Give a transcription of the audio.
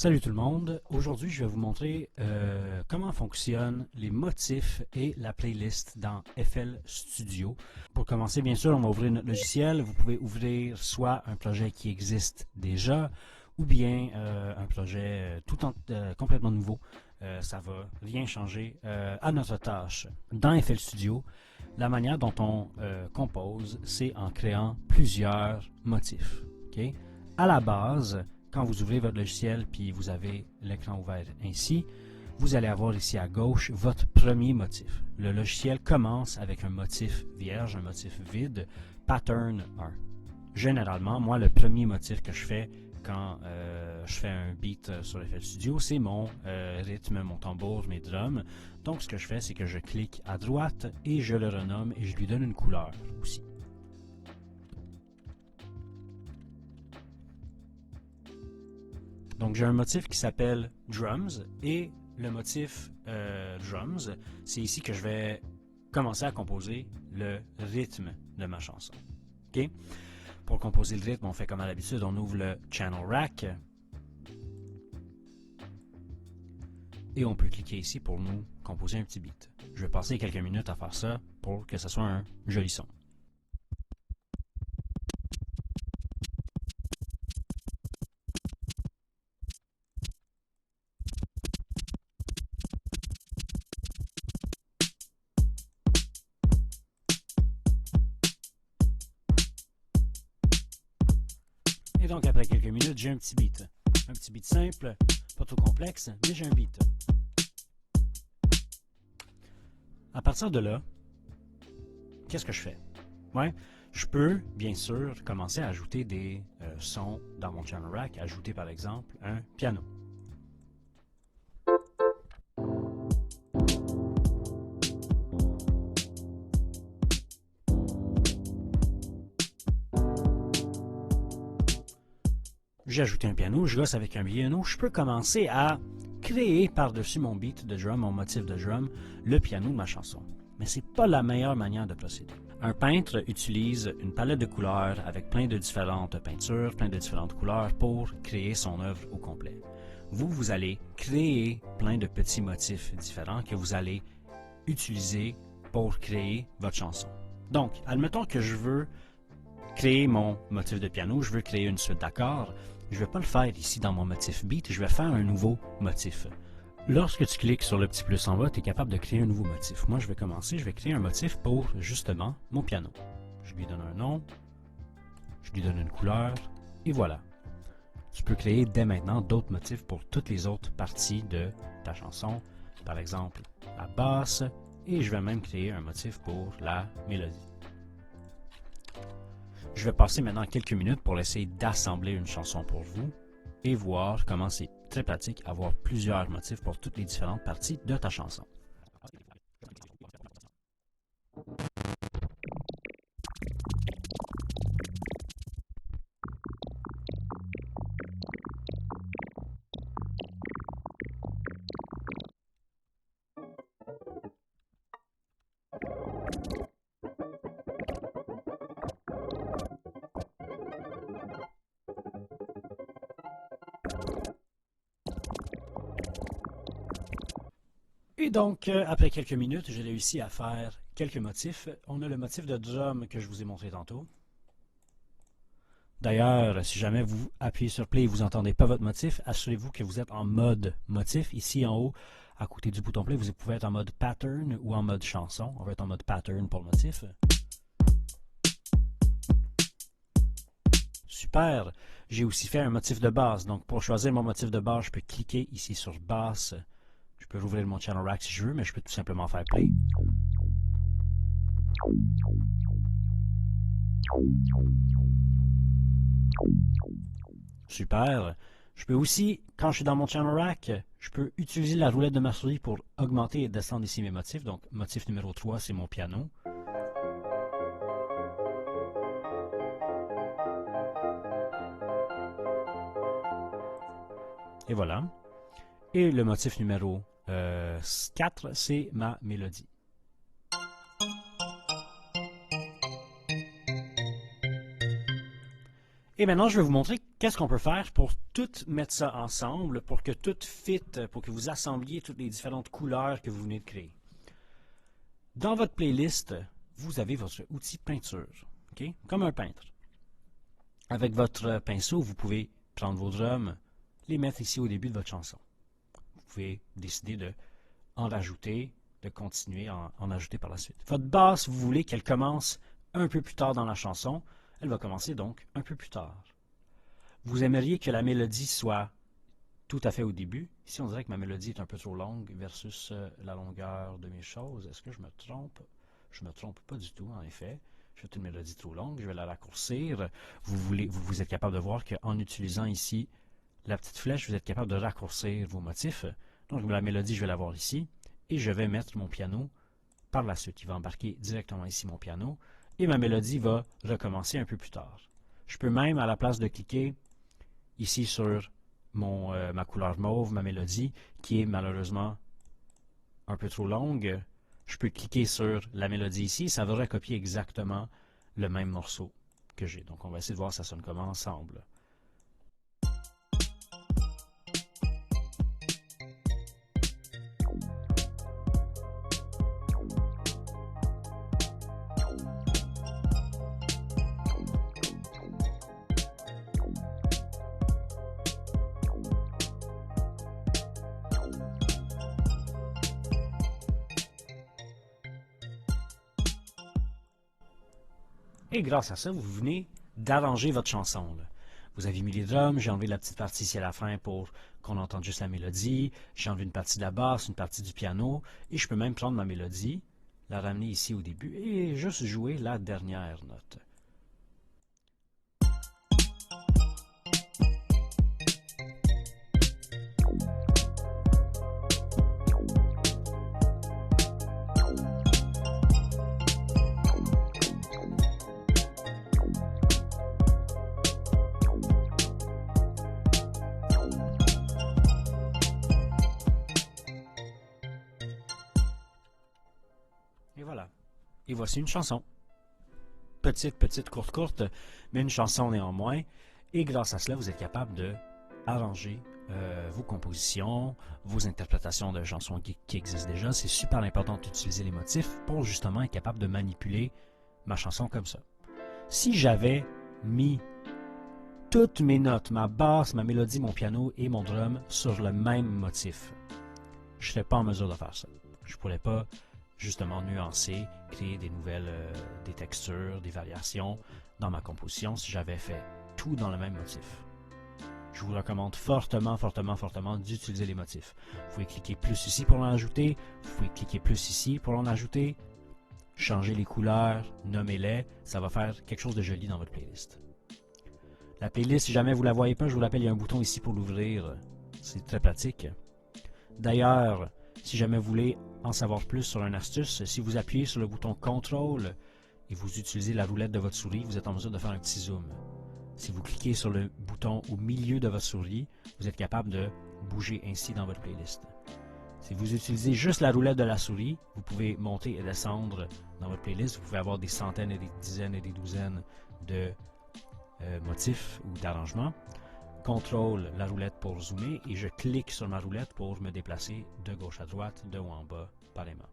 Salut tout le monde, aujourd'hui je vais vous montrer comment fonctionnent les motifs et la playlist dans FL Studio. Pour commencer, bien sûr, on va ouvrir notre logiciel. Vous pouvez ouvrir soit un projet qui existe déjà ou bien un projet complètement nouveau. Ça va rien changer à notre tâche. Dans FL Studio, la manière dont on compose, c'est en créant plusieurs motifs. Okay? À la base, quand vous ouvrez votre logiciel puis vous avez l'écran ouvert ainsi, vous allez avoir ici à gauche votre premier motif. Le logiciel commence avec un motif vierge, un motif vide, pattern 1. Généralement, moi, le premier motif que je fais quand je fais un beat sur FL Studio, c'est mon rythme, mon tambour, mes drums. Donc, ce que je fais, c'est que je clique à droite et je le renomme et je lui donne une couleur aussi. Donc, j'ai un motif qui s'appelle Drums et le motif Drums, c'est ici que je vais commencer à composer le rythme de ma chanson. Okay? Pour composer le rythme, on fait comme à l'habitude, on ouvre le Channel Rack et on peut cliquer ici pour nous composer un petit beat. Je vais passer quelques minutes à faire ça pour que ce soit un joli son. Et donc, après quelques minutes, j'ai un petit beat. Un petit beat simple, pas trop complexe, mais j'ai un beat. À partir de là, qu'est-ce que je fais? Ouais, je peux, bien sûr, commencer à ajouter des sons dans mon channel rack. Ajouter, par exemple, un piano. J'ai ajouté un piano, je gosse avec un piano, je peux commencer à créer par-dessus mon beat de drum, mon motif de drum, le piano de ma chanson. Mais c'est pas la meilleure manière de procéder. Un peintre utilise une palette de couleurs avec plein de différentes peintures, plein de différentes couleurs pour créer son œuvre au complet. Vous allez créer plein de petits motifs différents que vous allez utiliser pour créer votre chanson. Donc, admettons que je veux créer mon motif de piano, je veux créer une suite d'accords. Je ne vais pas le faire ici dans mon motif beat, je vais faire un nouveau motif. Lorsque tu cliques sur le petit plus en bas, tu es capable de créer un nouveau motif. Moi, je vais commencer, je vais créer un motif pour, justement, mon piano. Je lui donne un nom, je lui donne une couleur, et voilà. Tu peux créer dès maintenant d'autres motifs pour toutes les autres parties de ta chanson. Par exemple, la basse, et je vais même créer un motif pour la mélodie. Je vais passer maintenant quelques minutes pour essayer d'assembler une chanson pour vous et voir comment c'est très pratique avoir plusieurs motifs pour toutes les différentes parties de ta chanson. Et donc, après quelques minutes, j'ai réussi à faire quelques motifs. On a le motif de drum que je vous ai montré tantôt. D'ailleurs, si jamais vous appuyez sur Play et vous n'entendez pas votre motif, assurez-vous que vous êtes en mode motif. Ici en haut, à côté du bouton Play, vous pouvez être en mode pattern ou en mode chanson. On va être en mode pattern pour le motif. Super! J'ai aussi fait un motif de basse. Donc, pour choisir mon motif de basse, je peux cliquer ici sur basse. Je peux rouvrir mon channel rack si je veux, mais je peux tout simplement faire play. Super. Je peux aussi, quand je suis dans mon channel rack, je peux utiliser la roulette de ma souris pour augmenter et descendre ici mes motifs. Donc, motif numéro 3, c'est mon piano. Et voilà. Et le motif numéro 4, c'est ma mélodie. Et maintenant, je vais vous montrer qu'est-ce qu'on peut faire pour tout mettre ça ensemble, pour que tout fit, pour que vous assembliez toutes les différentes couleurs que vous venez de créer? Dans votre playlist, vous avez votre outil peinture, okay? Comme un peintre. Avec votre pinceau, vous pouvez prendre vos drums, les mettre ici au début de votre chanson. Vous pouvez décider de en rajouter, de continuer à en ajouter par la suite. Votre basse, vous voulez qu'elle commence un peu plus tard dans la chanson. Elle va commencer donc un peu plus tard. Vous aimeriez que la mélodie soit tout à fait au début. Ici, on dirait que ma mélodie est un peu trop longue versus la longueur de mes choses. Est-ce que je me trompe? Je ne me trompe pas du tout, en effet. J'ai une mélodie trop longue, je vais la raccourcir. Vous êtes capable de voir qu'en utilisant ici la petite flèche, vous êtes capable de raccourcir vos motifs. Donc la mélodie, je vais l'avoir ici. Et je vais mettre mon piano par la suite. Il va embarquer directement ici mon piano. Et ma mélodie va recommencer un peu plus tard. Je peux même, à la place de cliquer ici sur ma couleur mauve, ma mélodie, qui est malheureusement un peu trop longue, je peux cliquer sur la mélodie ici, ça va recopier exactement le même morceau que j'ai. Donc on va essayer de voir ça sonne comment ensemble. Et grâce à ça, vous venez d'arranger votre chanson. Là. Vous avez mis les drums, j'ai enlevé la petite partie ici à la fin pour qu'on entende juste la mélodie. J'ai enlevé une partie de la basse, une partie du piano. Et je peux même prendre ma mélodie, la ramener ici au début et juste jouer la dernière note. Et voilà. Et voici une chanson. Petite, courte, mais une chanson néanmoins. Et grâce à cela, vous êtes capable de arranger vos compositions, vos interprétations de chansons qui existent déjà. C'est super important d'utiliser les motifs pour justement être capable de manipuler ma chanson comme ça. Si j'avais mis toutes mes notes, ma basse, ma mélodie, mon piano et mon drum sur le même motif, je ne serais pas en mesure de faire ça. Je ne pourrais pas justement nuancer, créer des nouvelles, des textures, des variations dans ma composition si j'avais fait tout dans le même motif. Je vous recommande fortement d'utiliser les motifs. Vous pouvez cliquer plus ici pour en ajouter, vous pouvez cliquer plus ici pour en ajouter, changer les couleurs, nommer-les, ça va faire quelque chose de joli dans votre playlist. La playlist, si jamais vous ne la voyez pas, je vous rappelle, il y a un bouton ici pour l'ouvrir, c'est très pratique. D'ailleurs, si jamais vous voulez en savoir plus sur une astuce, si vous appuyez sur le bouton CTRL et vous utilisez la roulette de votre souris, vous êtes en mesure de faire un petit zoom. Si vous cliquez sur le bouton au milieu de votre souris, vous êtes capable de bouger ainsi dans votre playlist. Si vous utilisez juste la roulette de la souris, vous pouvez monter et descendre dans votre playlist. Vous pouvez avoir des centaines et des dizaines et des douzaines de motifs ou d'arrangements. CTRL la roulette pour zoomer et je clique sur ma roulette pour me déplacer de gauche à droite, de haut en bas, pareillement.